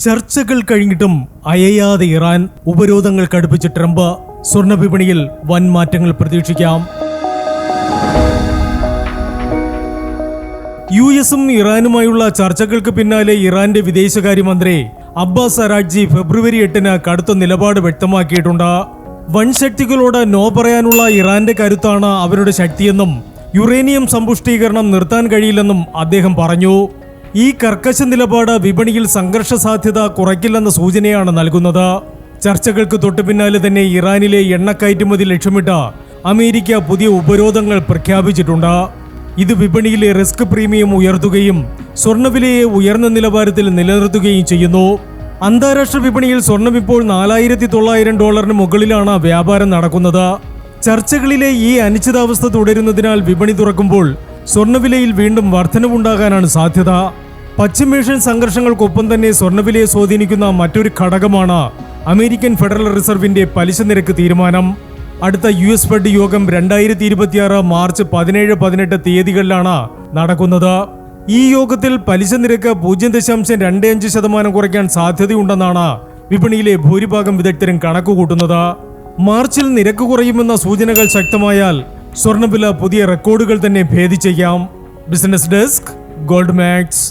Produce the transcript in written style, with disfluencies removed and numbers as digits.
ചർച്ചകൾ കഴിഞ്ഞിട്ടും അയയാതെ Iran, ഉപരോധങ്ങൾ കടുപ്പിച്ച് Trump. സ്വർണ്ണ വിപണിയിൽ വൻ മാറ്റങ്ങൾ പ്രതീക്ഷിക്കാം. യുഎസും ഇറാനുമായുള്ള ചർച്ചകൾക്ക് പിന്നാലെ ഇറാന്റെ വിദേശകാര്യമന്ത്രി അബ്ബാസ് അരാഗ്ചി ഫെബ്രുവരി 8-ന് കടുത്ത നിലപാട് വ്യക്തമാക്കിയിട്ടുണ്ട്. വൻ ശക്തികളോട് നോ പറയാനുള്ള ഇറാന്റെ കരുത്താണ് അവരുടെ ശക്തിയെന്നും യുറേനിയം സമ്പുഷ്ടീകരണം നിർത്താൻ കഴിയില്ലെന്നും അദ്ദേഹം പറഞ്ഞു. ഈ കർക്കശ നിലപാട് വിപണിയിൽ സംഘർഷ സാധ്യത കുറയ്ക്കില്ലെന്ന സൂചനയാണ് നൽകുന്നത്. ചർച്ചകൾക്ക് തൊട്ടു പിന്നാലെ തന്നെ ഇറാനിലെ എണ്ണ കയറ്റുമതി ലക്ഷ്യമിട്ട് അമേരിക്ക പുതിയ ഉപരോധങ്ങൾ പ്രഖ്യാപിച്ചിട്ടുണ്ട്. ഇത് വിപണിയിലെ റിസ്ക് പ്രീമിയം ഉയർത്തുകയും സ്വർണ്ണവിലയെ ഉയർന്ന നിലവാരത്തിൽ നിലനിർത്തുകയും ചെയ്യുന്നു. അന്താരാഷ്ട്ര വിപണിയിൽ സ്വർണം ഇപ്പോൾ $4,900 മുകളിലാണ് വ്യാപാരം നടക്കുന്നത്. ചർച്ചകളിലെ ഈ അനിശ്ചിതാവസ്ഥ തുടരുന്നതിനാൽ വിപണി തുറക്കുമ്പോൾ സ്വർണ്ണവിലയിൽ വീണ്ടും വർധനവുണ്ടാകാനാണ് സാധ്യത. പശ്ചിമേഷ്യൻ സംഘർഷങ്ങൾക്കൊപ്പം തന്നെ സ്വർണ്ണവിലയെ സ്വാധീനിക്കുന്ന മറ്റൊരു ഘടകമാണ് അമേരിക്കൻ ഫെഡറൽ റിസർവിന്റെ പലിശ നിരക്ക് തീരുമാനം. അടുത്ത US ഫെഡ് യോഗം 2026 മാർച്ച് 17-18 തീയതികളിലാണ് നടക്കുന്നത്. ഈ യോഗത്തിൽ പലിശ നിരക്ക് 0.25% കുറയ്ക്കാൻ സാധ്യതയുണ്ടെന്നാണ് വിപണിയിലെ ഭൂരിഭാഗം വിദഗ്ധരും കണക്കുകൂട്ടുന്നത്. മാർച്ചിൽ നിരക്ക് കുറയുമെന്ന സൂചനകൾ ശക്തമായാൽ സ്വർണ്ണവില പുതിയ റെക്കോർഡുകൾ തന്നെ ഭേദിച്ചേക്കാം. Business desk, Gold max.